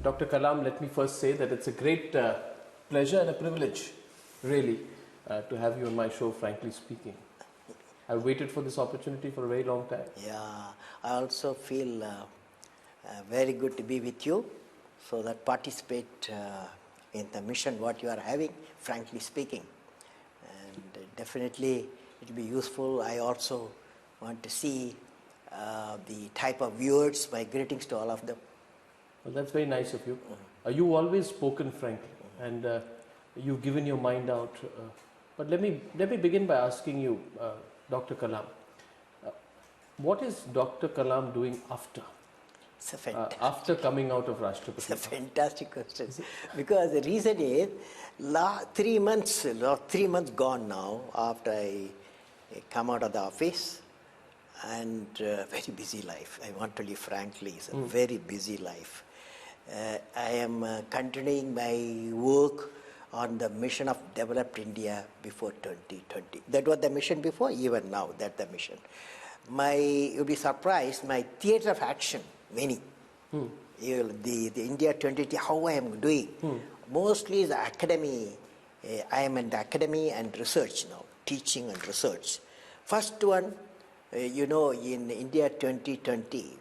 Dr. Kalam, let me first say that it's a great pleasure and a privilege, really, to have you on my show, frankly speaking. I've waited for this opportunity for a very long time. Yeah, I also feel very good to be with you, so that participate in the mission what you are having, frankly speaking. And definitely it will be useful. I also want to see the type of viewers. My greetings to all of them. Well, that's very nice of you. You've always spoken frankly, and you've given your mind out. But let me begin by asking you, Dr. Kalam, what is Dr. Kalam doing after? It's a fantastic. After coming out of Rashtrapati? It's a fantastic question. Because the reason is, 3 months gone now after I come out of the office, and very busy life. I want to live frankly, it's a very busy life. I am continuing my work on the mission of developed India before 2020. That was the mission before, even now that's the mission. You'll be surprised, my theatre of action, many. The India 2020, how I am doing. Mostly the academy. I am in the academy and research now, teaching and research. First one, in India 2020,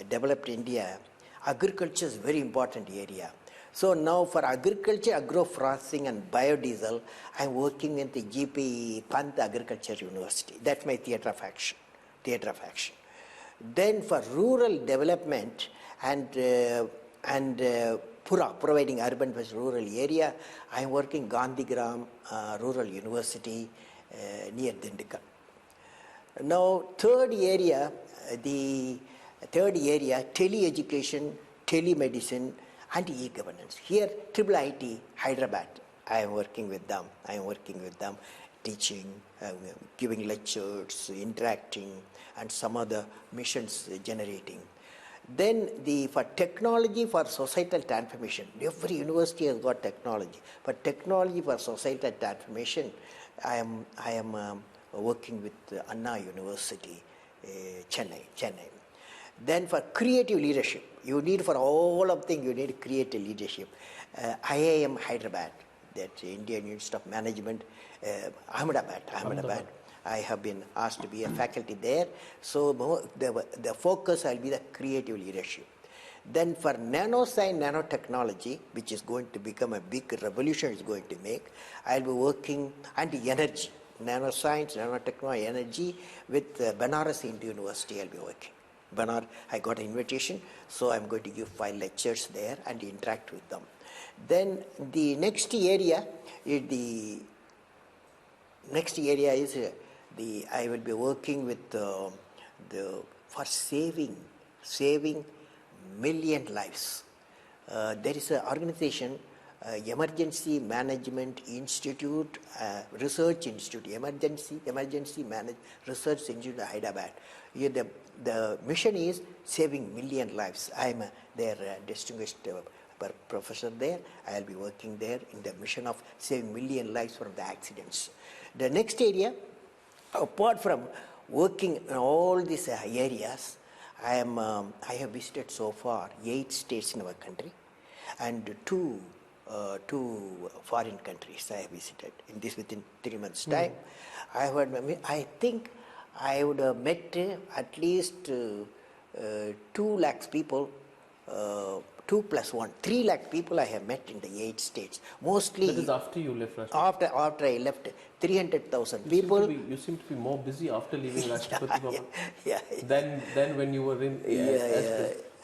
developed India, agriculture is very important area. So now for agriculture, agro-processing and biodiesel, I am working in the GP Pant Agriculture University. That's my theatre of action. Then for rural development and Pura, providing urban versus rural area, I am working Gandhigram Rural University near Dindigul. Now, third area, tele-education, telemedicine, and e-governance. Here, IIIT, Hyderabad, I am working with them, teaching, giving lectures, interacting, and some other missions generating. Then for technology for societal transformation, every university has got technology. For technology for societal transformation, I am working with Anna University, Chennai. Then for creative leadership, you need for all of things, you need creative leadership. IIM Hyderabad, that Indian Institute of Management, Ahmedabad. I have been asked to be a faculty there. So the focus will be the creative leadership. Then for nanoscience, nanotechnology, which is going to become a big revolution, is going to make, I'll be working, and energy, nanoscience, nanotechnology, energy, with Banaras Hindu University I'll be working. I got an invitation, so I'm going to give 5 lectures there and interact with them. Then the next area is I will be working with for saving million lives. There is an organization, Emergency Management Institute, Research Institute, Emergency Research Institute, Hyderabad. Here the mission is saving million lives. I am their distinguished professor there. I will be working there in the mission of saving million lives from the accidents. The next area, apart from working in all these areas, I have visited so far 8 states in our country, and two foreign countries I have visited within 3 months' time. I think I would have met at least 2 lakhs people, 2 plus 1, 3 lakh people I have met in the 8 states. Mostly. That is after you left Rashtrapati. After I left, 300,000 people. You seem to be more busy after leaving Rashtrapati Bhavan than when you were in.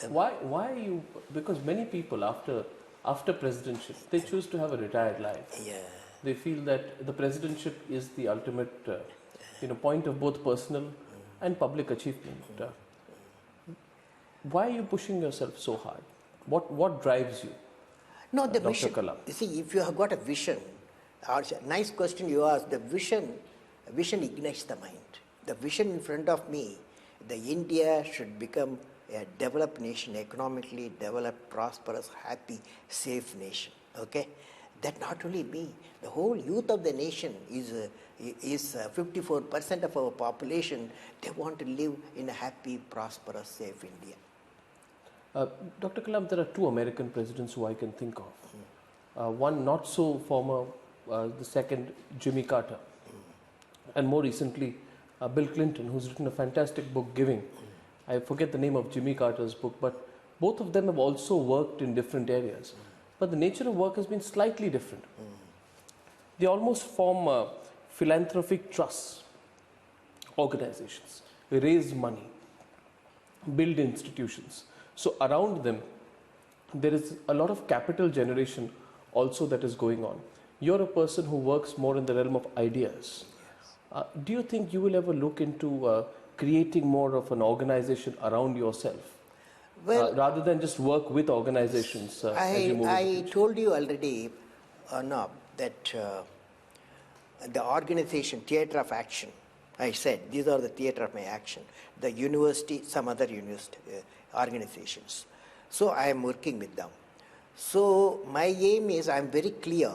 Why you? Because many people after presidentship, they choose to have a retired life. Yeah. They feel that the presidentship is the ultimate point of both personal and public achievement. Why are you pushing yourself so hard? What drives you? No, the Dr. vision. Kalam? You see, if you have got a vision, nice question you asked, the vision ignites the mind. The vision in front of me, the India should become a developed nation, economically developed, prosperous, happy, safe nation. Okay? That not only me, the whole youth of the nation is 54% of our population. They want to live in a happy, prosperous, safe India. Uh, Dr. Kalam, there are two American presidents who I can think of. One not so former, the second, Jimmy Carter, and more recently, Bill Clinton, who's written a fantastic book, Giving. I forget the name of Jimmy Carter's book, but both of them have also worked in different areas. But the nature of work has been slightly different. They almost form philanthropic trusts, organizations, raise money, build institutions. So around them, there is a lot of capital generation also that is going on. You're a person who works more in the realm of ideas. Do you think you will ever look into creating more of an organization around yourself, Well, rather than just work with organizations as you move into the I future? told you already, no, that the organization, theatre of action, I said, these are the theatre of my action. The university, some other university organizations. So I am working with them. So my aim is, I am very clear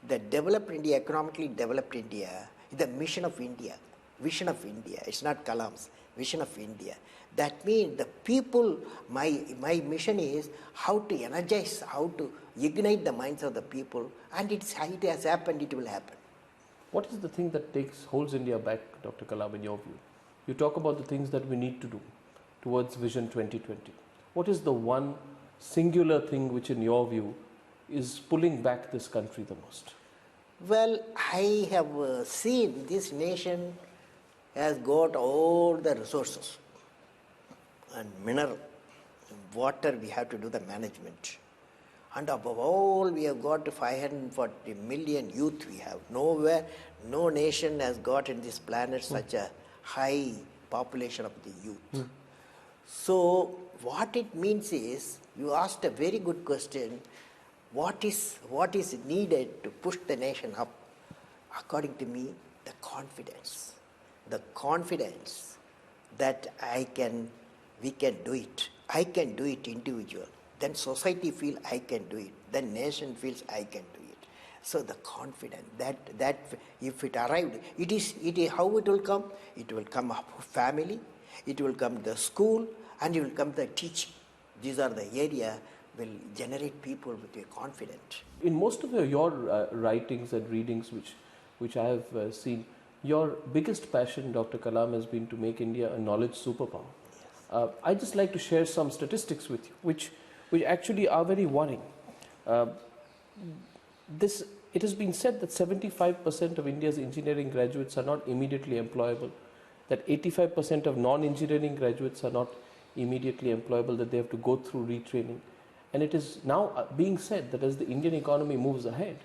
that developed India, economically developed India, is the mission of India. Vision of India. It's not Kalam's vision of India. That means the people, my mission is how to energize, how to ignite the minds of the people, and it has happened, it will happen. What is the thing that holds India back, Dr. Kalam, in your view? You talk about the things that we need to do towards Vision 2020. What is the one singular thing which, in your view, is pulling back this country the most? Well, I have seen this nation has got all the resources and mineral, water, we have to do the management. And above all, we have got 540 million youth we have. Nowhere, no nation has got in this planet such a high population of the youth. So what it means is, you asked a very good question, what is needed to push the nation up? According to me, the confidence. The confidence that we can do it. I can do it individual. Then society feels I can do it. Then nation feels I can do it. So the confidence that if it arrived, it is how it will come. It will come up family, it will come the school, and it will come the teaching. These are the area will generate people with a confidence. In most of your writings and readings, which I have seen, your biggest passion, Dr. Kalam, has been to make India a knowledge superpower. Yes. I'd just like to share some statistics with you, which actually are very worrying. It has been said that 75% of India's engineering graduates are not immediately employable, that 85% of non-engineering graduates are not immediately employable, that they have to go through retraining. And it is now being said that as the Indian economy moves ahead,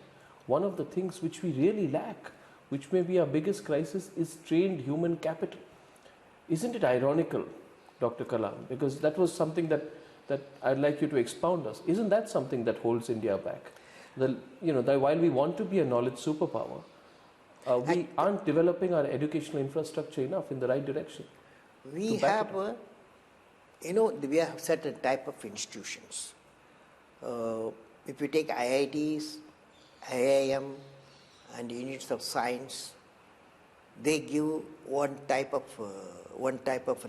one of the things which we really lack, which may be our biggest crisis, is trained human capital. Isn't it ironical, Dr. Kalam? Because that was something that I'd like you to expound us. Isn't that something that holds India back? That while we want to be a knowledge superpower, we aren't developing our educational infrastructure enough in the right direction. We have, we have certain type of institutions. If you take IITs, IIM, and units of science, they give one type of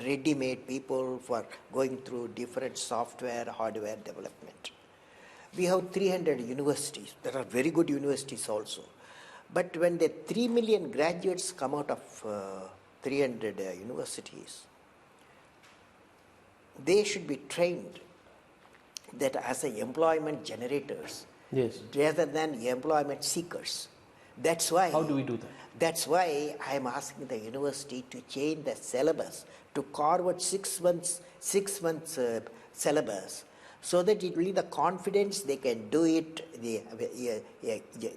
ready-made people for going through different software, hardware development. We have 300 universities. There are very good universities also. But when the 3 million graduates come out of 300 universities, they should be trained that as employment generators, yes, rather than employment seekers. That's why. How do we do that? That's why I am asking the university to change the syllabus, to carve out 6 months syllabus, so that it will be the confidence they can do it.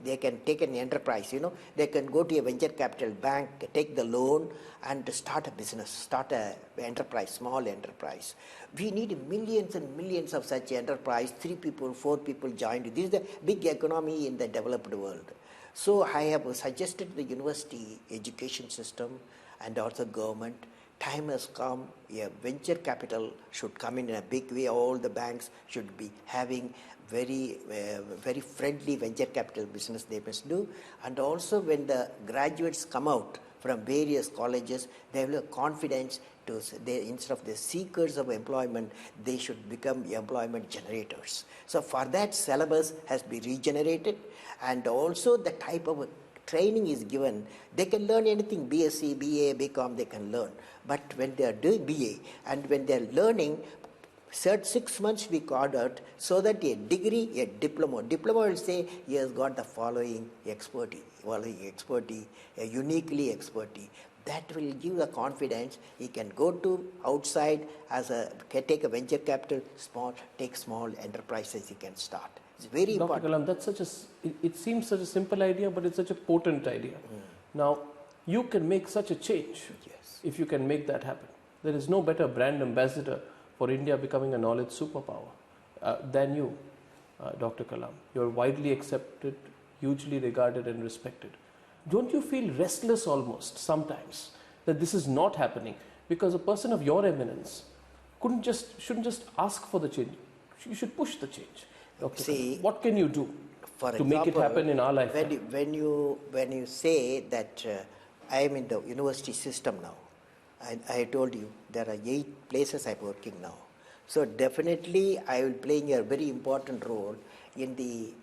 They can take an enterprise. They can go to a venture capital bank, take the loan, and start a business, start a enterprise, small enterprise. We need millions and millions of such enterprise. 3 people, 4 people joined. This is the big economy in the developed world. So I have suggested the university education system and also government, time has come, a venture capital should come in a big way. All the banks should be having very friendly venture capital business they must do. And also when the graduates come out from various colleges. They will have confidence to, instead of the seekers of employment, they should become employment generators. So for that, syllabus has been regenerated, and also the type of training is given. They can learn anything, BSc, BA, BCom, they can learn. But when they are doing BA and when they are learning, 6 months we called out, so that a degree, a diploma will say he has got the following expertise, a uniquely expertise. That will give the confidence. He can go to outside can take a venture capital, take small enterprises he can start. It's very Dr. important. Kalam, that's it seems such a simple idea, but it's such a potent idea. Now, you can make such a change if you can make that happen. There is no better brand ambassador for India becoming a knowledge superpower than you, Dr. Kalam. You're widely accepted, hugely regarded and respected. Don't you feel restless almost sometimes that this is not happening? Because a person of your eminence shouldn't just ask for the change. You should push the change. Dr. See, Kalam, what can you do to make it happen in our lifetime? When you say that I am in the university system now, I told you there are 8 places I'm working now. So definitely I will playing a very important role in the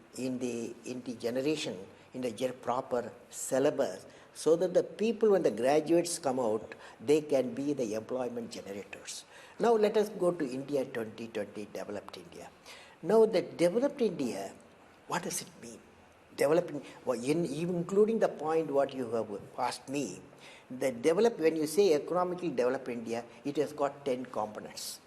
generation, in the proper syllabus, so that the people, when the graduates come out, they can be the employment generators. Now let us go to India 2020, developed India. Now the developed India, what does it mean? Developing, including the point what you have asked me, when you say economically developed India, it has got 10 components.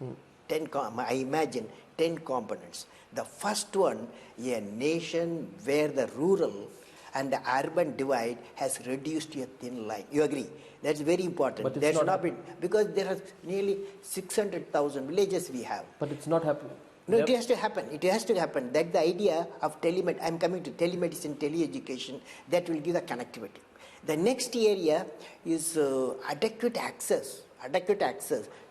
I imagine 10 components. The first one, a nation where the rural and the urban divide has reduced to a thin line. You agree? That's very important. But there should not be, because there are nearly 600,000 villages we have. But it's not happening. No, it has to happen. It has to happen. That's the idea of telemedicine. I'm coming to telemedicine, teleeducation. That will give the connectivity. The next area is adequate access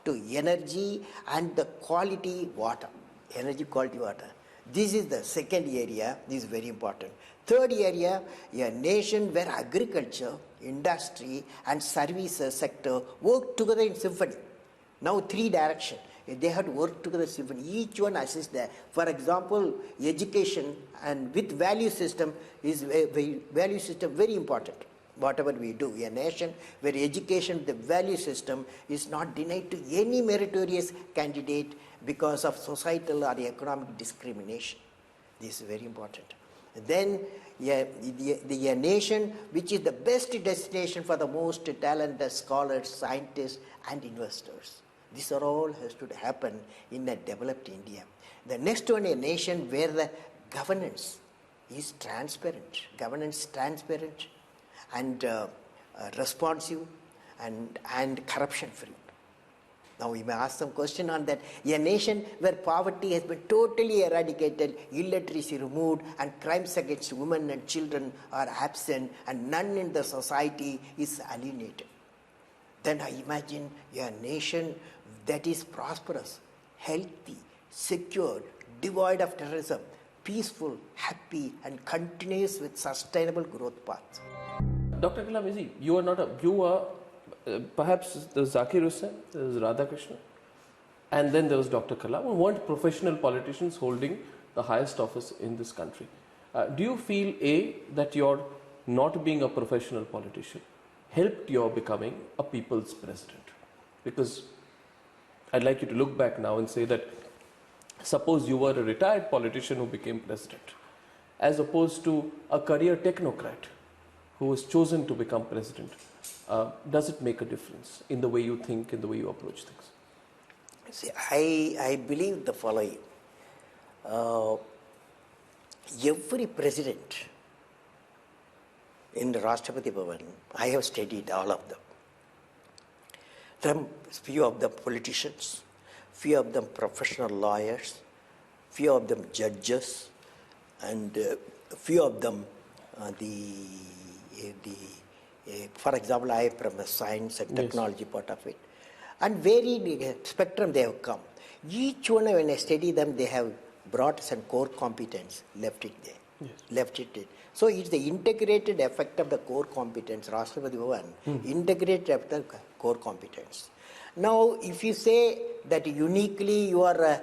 to energy and the quality water. Energy, quality water. This is the second area. This is very important. Third area, a nation where agriculture, industry and services sector work together in symphony. Now 3 directions. They have to work together in symphony. Each one assists there. For example, education and with value system is very important. Whatever we do, a nation where education, the value system is not denied to any meritorious candidate because of societal or economic discrimination. This is very important. Then a nation which is the best destination for the most talented scholars, scientists and investors. This all has to happen in a developed India. The next one, a nation where the governance is transparent. And responsive and corruption free. Now we may ask some question on that. A nation where poverty has been totally eradicated, illiteracy removed, and crimes against women and children are absent, and none in the society is alienated. Then I imagine a nation that is prosperous, healthy, secure, devoid of terrorism, peaceful, happy, and continuous with sustainable growth paths. Dr. Kalam, you are perhaps there was Zakir Hussain, there was Radhakrishnan, and then there was Dr. Kalam, who weren't professional politicians holding the highest office in this country. Do you feel, A, that your not being a professional politician helped your becoming a people's president? Because I'd like you to look back now and say that suppose you were a retired politician who became president, as opposed to a career technocrat who was chosen to become president. Does it make a difference in the way you think, in the way you approach things? See, I believe the following. Every president in the Rashtrapati Bhavan, I have studied all of them. From few of them politicians, few of them professional lawyers, few of them judges, and few of them for example, I am from the science and technology part of it. And varied spectrum they have come. Each one, when I study them, they have brought some core competence, left it there. Left it there. So it's the integrated effect of the core competence, Rashtrapati Bhavan, integrated effect of core competence. Now, if you say that uniquely you are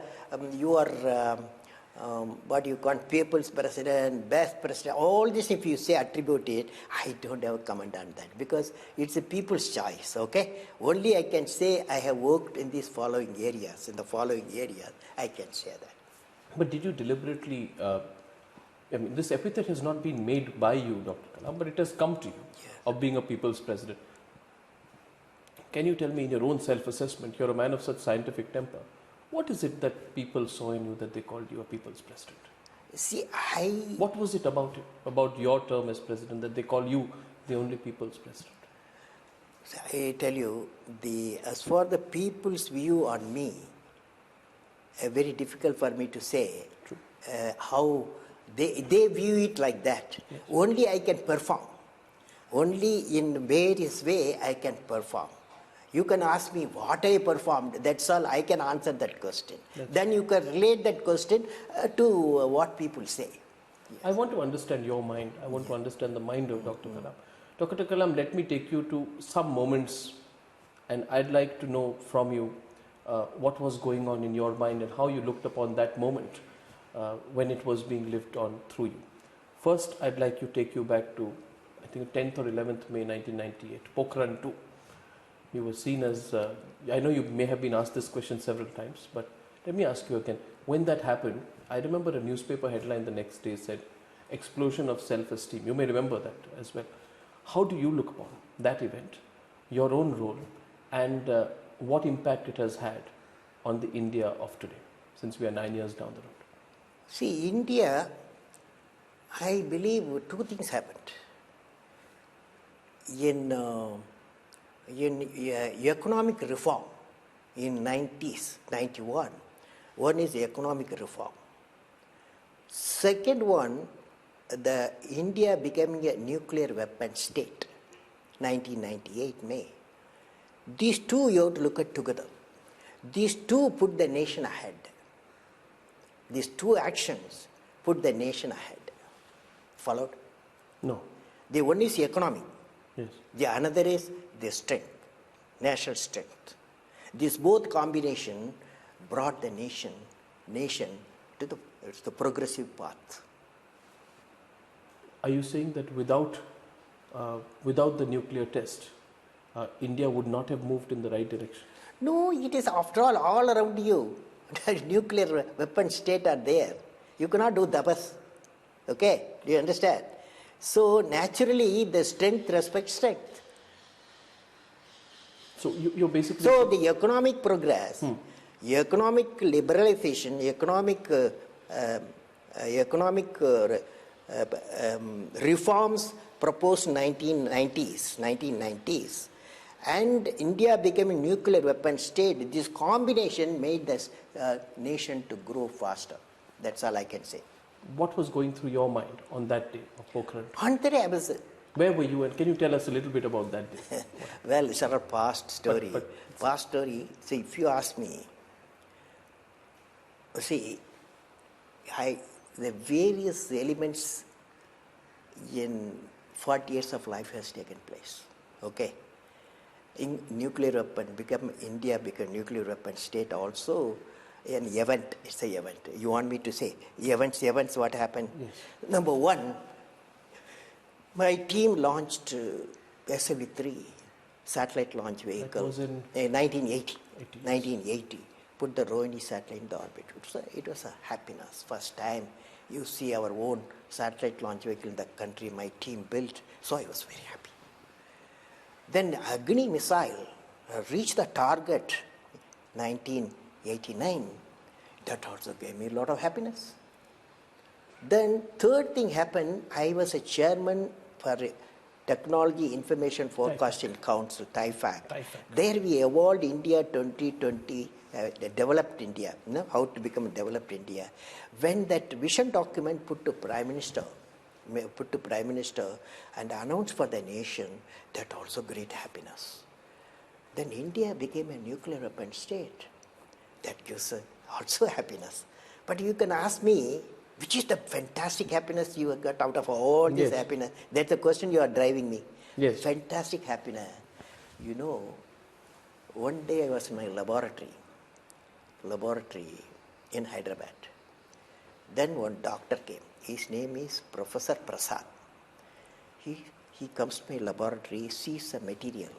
what you call people's president, best president, all this if you say attribute it, I don't have a comment on that because it's a people's choice, okay? Only I can say I have worked in these following areas, I can say that. But did you deliberately, I mean, this epithet has not been made by you, Dr. Kalam, but it has come to you of being a people's president. Can you tell me in your own self-assessment, you're a man of such scientific temper, what is it that people saw in you that they called you a people's president? See, What was it about your term as president that they call you the only people's president? I tell you, as for the people's view on me, very difficult for me to say how they view it like that. Yes. Only I can perform. Only in various way I can perform. You can ask me what I performed, that's all, I can answer that question. Then you can relate that question to what people say. Yes. I want to understand your mind. I want to understand the mind of Dr. Kalam. Dr. Kalam, let me take you to some moments and I'd like to know from you what was going on in your mind and how you looked upon that moment when it was being lived on through you. First, I'd like to take you back to, I think, 10th or 11th May 1998, Pokhran 2. You were seen as, I know you may have been asked this question several times, but let me ask you again. When that happened, I remember a newspaper headline the next day said, explosion of self-esteem. You may remember that as well. How do you look upon that event, your own role, and what impact it has had on the India of today, since we are 9 years down the road? See, India, I believe two things happened. In economic reform in 90s, 91, one is economic reform. Second one, the India becoming a nuclear weapon state, 1998 May. These two you have to look at together. These two put the nation ahead. These two actions put the nation ahead. Followed? No. The one is economic. Yes. The another is the strength, national strength. This both combination brought the nation to the progressive path. Are you saying that without the nuclear test, India would not have moved in the right direction? No, it is after all around you. Nuclear weapon state are there. You cannot do dabas. Okay, do you understand? So naturally the strength respects strength. So you're basically... So the economic progress, economic liberalization, economic reforms proposed 1990s, and India becoming nuclear weapon state, this combination made this nation to grow faster. That's all I can say. What was going through your mind on that day of Pokhran? On that day I was... Where were you, and can you tell us a little bit about that day? Well, it's a past story. But past story. See, if you ask me, see, the various elements in 40 years of life has taken place. Okay, in nuclear weapon India became nuclear weapon state also. An event, it's an event. You want me to say events? What happened? Yes. Number one, my team launched SLV-3 satellite launch vehicle. That was in 1980. Put the Rohini satellite in the orbit. It was a happiness. First time you see our own satellite launch vehicle in the country my team built. So I was very happy. Then Agni missile reached the target 1989. That also gave me a lot of happiness. Then third thing happened, I was a chairman for Technology Information Forecasting Council, TIFAC. There we evolved India 2020, developed India, how to become a developed India. When that vision document put to Prime Minister and announced for the nation, that also great happiness. Then India became a nuclear weapon state. That gives also happiness. But you can ask me, Which is the fantastic happiness you got out of all this Yes. happiness? That's the question you are driving me. Yes. Fantastic happiness. You know, one day I was in my laboratory in Hyderabad. Then one doctor came. His name is Professor Prasad. He comes to my laboratory, sees a material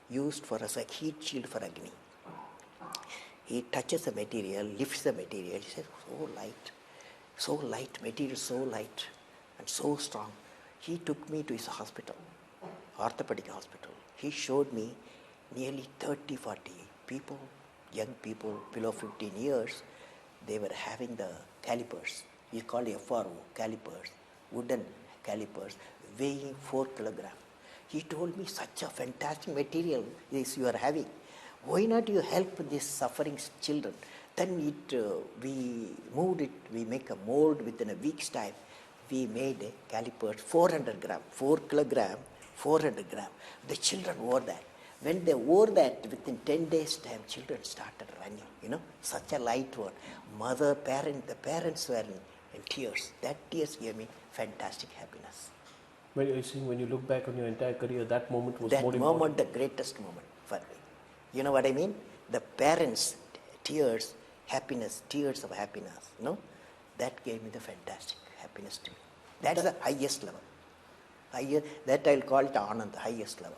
used for as a heat shield for Agni. He touches the material, lifts the material. He says, so light, material so light and so strong. He took me to his hospital, orthopedic hospital. He showed me nearly 30, 40 people, young people below 15 years. They were having the calipers. He called FRO, calipers, wooden calipers, weighing 4 kilograms. He told me, such a fantastic material this you are having. Why not you help these suffering children? Then we moved it, we make a mold within a week's time. We made a calipers, 400 grams, 4 kilograms, 400 grams. The children wore that. When they wore that, within 10 days' time, children started running, such a light one. The parents were in tears. That tears gave me fantastic happiness. When you look back on your entire career, that moment was more important. That moment, the greatest moment for me. You know what I mean? The parents' tears, happiness, tears of happiness, that gave me the fantastic happiness to me. That's the highest level. That I'll call it Anand, the highest level.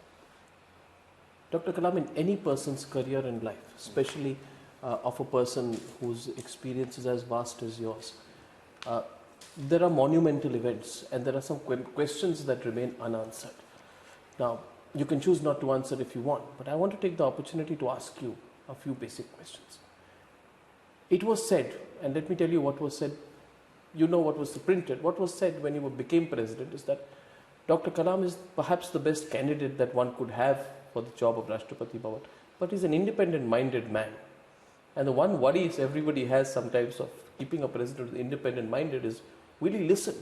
Dr. Kalam, in any person's career in life, especially of a person whose experience is as vast as yours, there are monumental events and there are some questions that remain unanswered. Now, you can choose not to answer if you want, but I want to take the opportunity to ask you a few basic questions. It was said, and let me tell you what was said, you know what was printed, what was said when you became president is that Dr. Kalam is perhaps the best candidate that one could have for the job of Rashtrapati Bhavan, but he's an independent-minded man. And the one worries everybody has sometimes of keeping a president who's independent-minded is, will he listen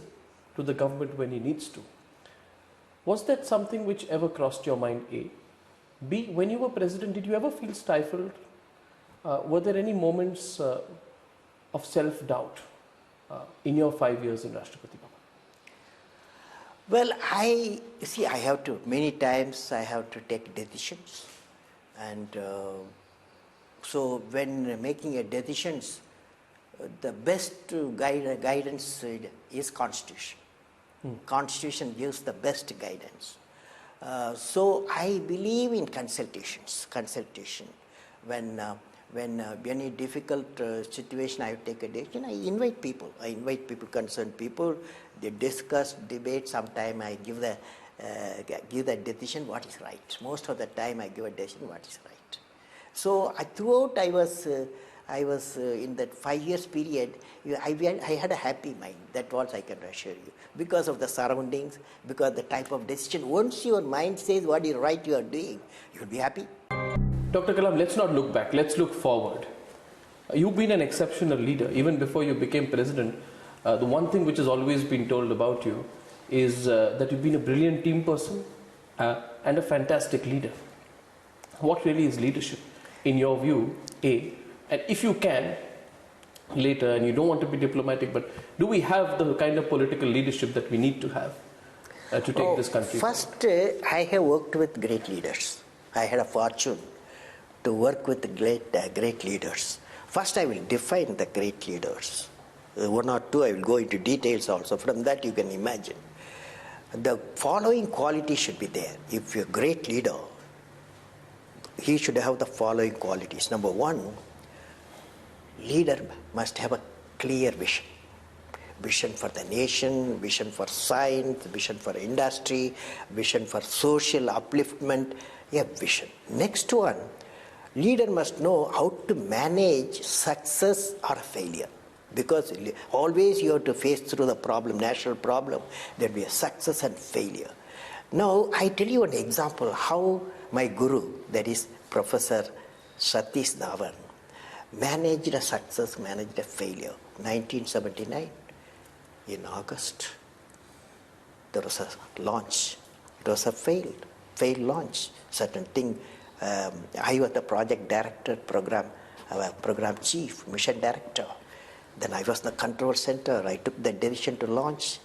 to the government when he needs to? Was that something which ever crossed your mind, A? B, when you were president, did you ever feel stifled? Were there any moments of self-doubt in your 5 years in Rashtrapati Bhavan? Well, many times I have to take decisions. And so when making a decisions, the best guidance is Constitution. Constitution gives the best guidance. So I believe in consultation. When any difficult situation I take a decision, I invite people, concerned people, they discuss, debate, sometime I give the decision what is right. Most of the time I give a decision what is right. So throughout I was in that 5 years period, I had a happy mind. That was I can assure you. Because of the surroundings, because the type of decision. Once your mind says what is right you are doing, you'll be happy. Dr. Kalam, let's not look back, let's look forward. You've been an exceptional leader. Even before you became president, the one thing which has always been told about you is that you've been a brilliant team person and a fantastic leader. What really is leadership in your view, A? And if you can, later, and you don't want to be diplomatic, but do we have the kind of political leadership that we need to have to take this country? First, I have worked with great leaders. I had a fortune to work with great leaders. First, I will define the great leaders. One or two, I will go into details also. From that, you can imagine. The following quality should be there. If you're a great leader, he should have the following qualities. Number one, leader must have a clear vision. Vision for the nation, vision for science, vision for industry, vision for social upliftment, a vision. Next one, leader must know how to manage success or failure. Because always you have to face through the problem, national problem, there will be a success and failure. Now, I tell you an example how my guru, that is Professor Satish Dhawan, managed a success, managed a failure. 1979, in August, there was a launch. It was a failed launch. Certain thing, I was the project director, program chief, mission director. Then I was the control center. I took the decision to launch,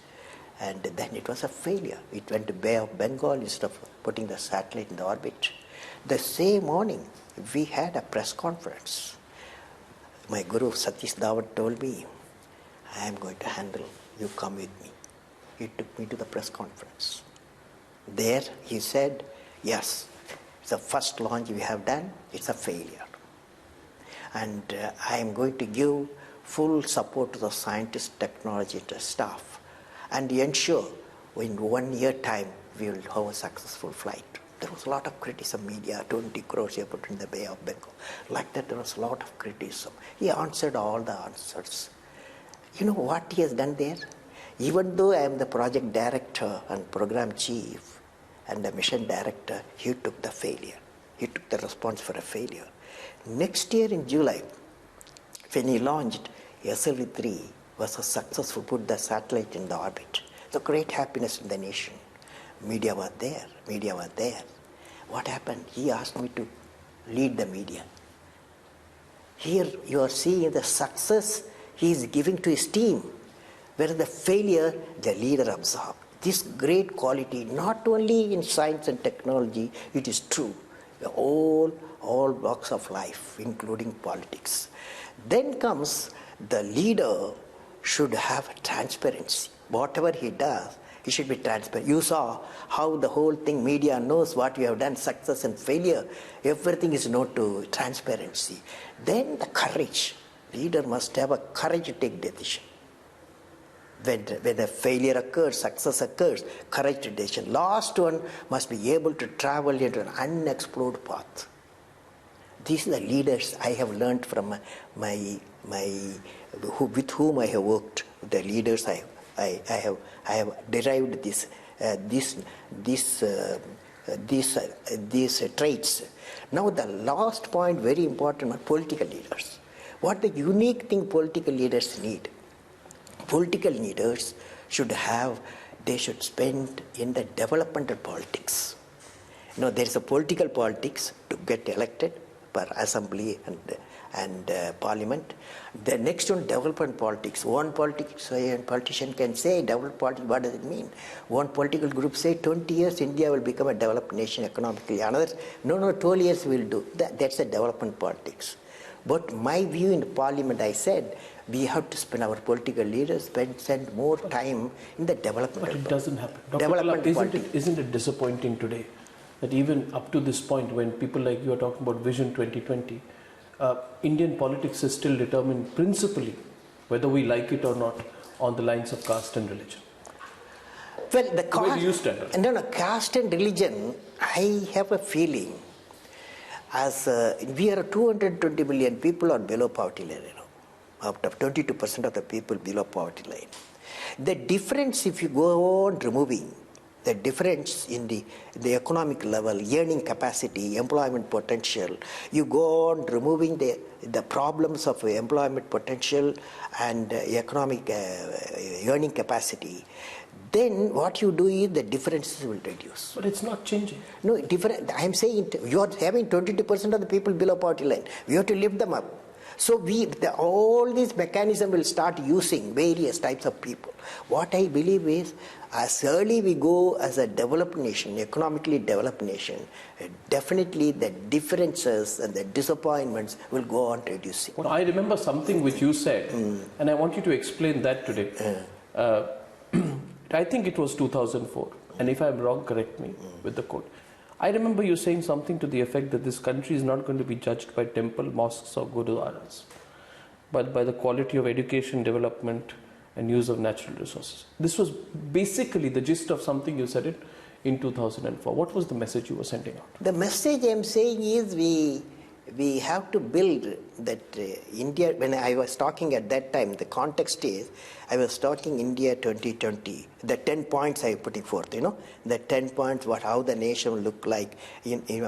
and then it was a failure. It went to Bay of Bengal instead of putting the satellite in the orbit. The same morning, we had a press conference. My guru Satish Dhawan told me, I am going to handle, you come with me. He took me to the press conference. There he said, yes, it's the first launch we have done, it's a failure. And I am going to give full support to the scientists, technology, to staff, and ensure in 1 year time we will have a successful flight. There was a lot of criticism, media, 20 crores you put in the Bay of Bengal. Like that, there was a lot of criticism. He answered all the answers. You know what he has done there? Even though I am the project director and program chief and the mission director, he took the failure. He took the response for a failure. Next year in July, when he launched, SLV-3 was a successful, put the satellite in the orbit. The great happiness in the nation. Media were there. What happened? He asked me to lead the media. Here you are seeing the success he is giving to his team, whereas the failure the leader absorbed. This great quality, not only in science and technology, it is true. All walks of life, including politics. Then comes the leader should have transparency. Whatever he does, he should be transparent. You saw how the whole thing, media knows what you have done, success and failure. Everything is known to transparency. Then the courage. Leader must have a courage to take decision. When a failure occurs, success occurs, courage to decision. Last one must be able to travel into an unexplored path. These are the leaders I have learned from with whom I have worked. The leaders I have derived these traits. Now the last point, very important, are political leaders. What the unique thing political leaders need? Political leaders should spend in the developmental politics. There is a political politics to get elected per assembly and parliament. The next one, development politics. One politician can say, development politics, what does it mean? One political group say, 20 years India will become a developed nation economically. Another, no, 12 years will do. That's a development politics. But my view in the parliament, I said, we have to spend, our political leaders spend more time in the development. But it doesn't happen. Dr. Kalam, isn't it disappointing today that even up to this point, when people like you are talking about Vision 2020, Indian politics is still determined principally, whether we like it or not, on the lines of caste and religion? Well, where do you stand? No, caste and religion, I have a feeling, as we are 220 million people are below poverty line, out of 22% of the people below poverty line. The difference, if you go on removing the difference in the economic level, earning capacity, employment potential, you go on removing the problems of employment potential and economic earning capacity, then what you do is the differences will reduce. But it's not changing. No, different. I am saying you are having 22% of the people below poverty line. We have to lift them up. So all these mechanisms will start using various types of people. What I believe is, as early we go as a developed nation, economically developed nation, definitely the differences and the disappointments will go on reducing. Well, I remember something which you said, and I want you to explain that today. I think it was 2004, and if I'm wrong, correct me with the quote. I remember you saying something to the effect that this country is not going to be judged by temple, mosques or gurudwaras, but by the quality of education, development and use of natural resources. This was basically the gist of something you said in 2004. What was the message you were sending out? The message I'm saying is we have to build that India. When I was talking at that time, the context is I was talking India 2020. The 10 points I putting forth, the 10 points, how the nation will look like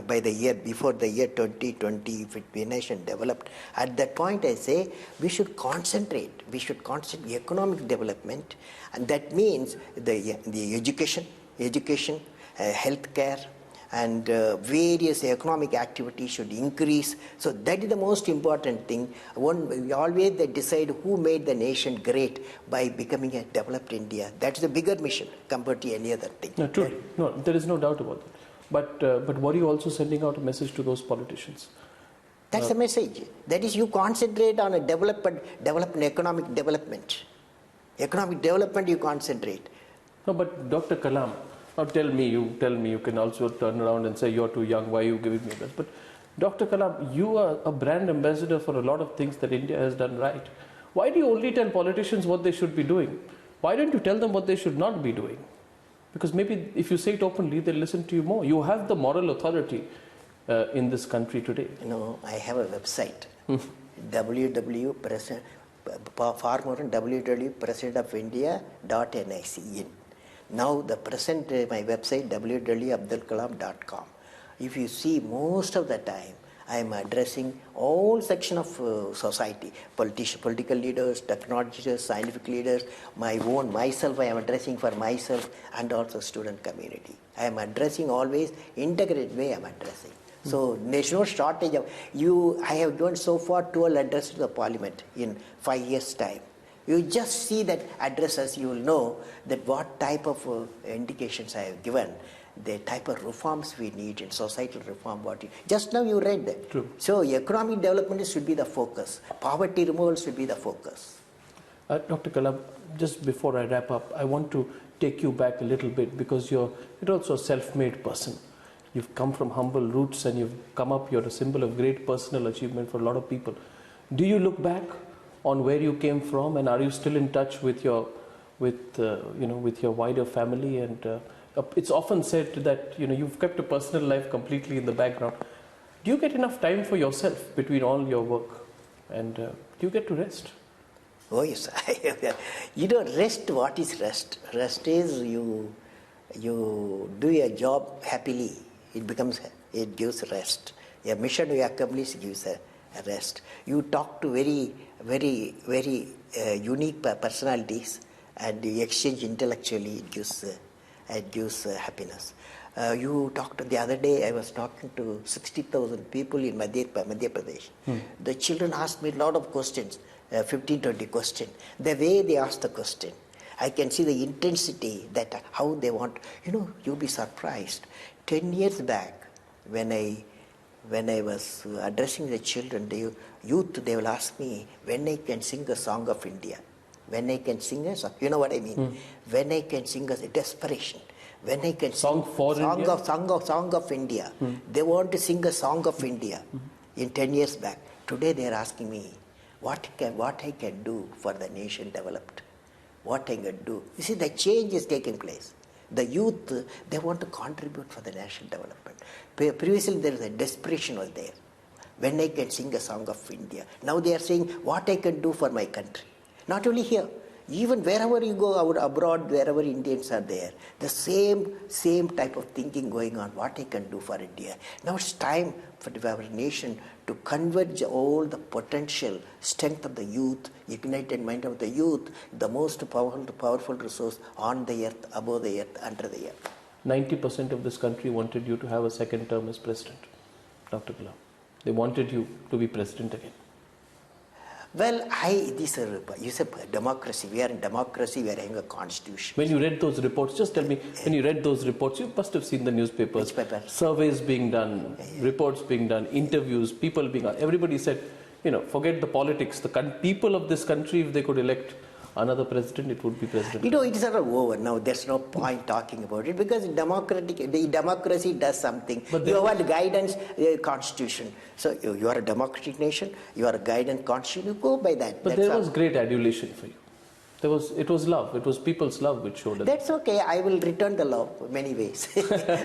by the year before the year 2020, if it be a nation developed. At that point, I say we should concentrate. We should concentrate economic development, and that means the education, healthcare, and various economic activities should increase. So that is the most important thing. Always they decide who made the nation great by becoming a developed India. That's the bigger mission compared to any other thing. No, truly. No, there is no doubt about that. But were you also sending out a message to those politicians? That's the message. That is, you concentrate on a economic development. Economic development you concentrate. No, but Dr. Kalam, now tell me, you can also turn around and say you're too young, why are you giving me this? But Dr. Kalam, you are a brand ambassador for a lot of things that India has done right. Why do you only tell politicians what they should be doing? Why don't you tell them what they should not be doing? Because maybe if you say it openly, they'll listen to you more. You have the moral authority in this country today. I have a website, www.presidentofIndia.nic. Now the present my website www.abdulkalam.com. If you see, most of the time I am addressing all sections of society, political leaders, technologists, scientific leaders, myself I am addressing for myself, and also student community. I am addressing always integrated way I am addressing. So there's no shortage of I have given so far 12 addresses to the Parliament in 5 years' time. You just see that addresses, you will know that what type of indications I have given, the type of reforms we need in societal reform. Just now you read that. True. So economic development should be the focus. Poverty removal should be the focus. Dr. Kalam, just before I wrap up, I want to take you back a little bit, because you're also a self-made person. You've come from humble roots and you've come up, you're a symbol of great personal achievement for a lot of people. Do you look back on where you came from, and are you still in touch with your wider family? And it's often said that you've kept a personal life completely in the background. Do you get enough time for yourself between all your work, and do you get to rest? Oh yes, rest. What is rest? Rest is you do your job happily. It gives rest. A mission you accomplish gives a rest. You talk to very, very, very unique personalities, and you exchange intellectually. It gives happiness. You talked the other day. I was talking to 60,000 people in Madhya Pradesh. The children asked me a lot of questions, 15-20 questions. The way they asked the question, I can see the intensity, that how they want. You'll be surprised. 10 years back, when I was addressing the children, the youth, they will ask me when I can sing a song of India. When I can sing a song, you know what I mean? When I can sing a desperation. When I can song of India. They want to sing a song of India in 10 years back. Today they are asking me what I can do for the nation developed. What I can do. You see, the change is taking place. The youth, they want to contribute for the national development. Previously there was a desperation was there. When I can sing a song of India. Now they are saying what I can do for my country. Not only here, even wherever you go out abroad, wherever Indians are there, the same type of thinking going on, what I can do for India. Now it's time for our nation to converge all the potential strength of the youth, ignited mind of the youth, the most powerful resource on the earth, above the earth, under the earth. 90% of this country wanted you to have a second term as president, Dr. Kalam. They wanted you to be president again. Well, you said democracy. We are in democracy. We are having a constitution. When you read those reports, just tell me, when you read those reports, you must have seen the newspapers. Which paper? Surveys being done, reports being done, interviews, people being asked. Everybody said, forget the politics. The people of this country, if they could elect another president, it would be president. It is sort of over now. There's no point talking about it, because democracy does something. But you have a guidance constitution. So you are a democratic nation. You are a guidance constitution. You go by that. But there was great adulation for you. It was love. It was people's love which showed up. That's okay. I will return the love many ways.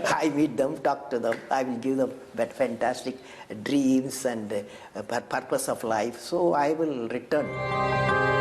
I meet them, talk to them. I will give them that fantastic dreams and purpose of life. So I will return.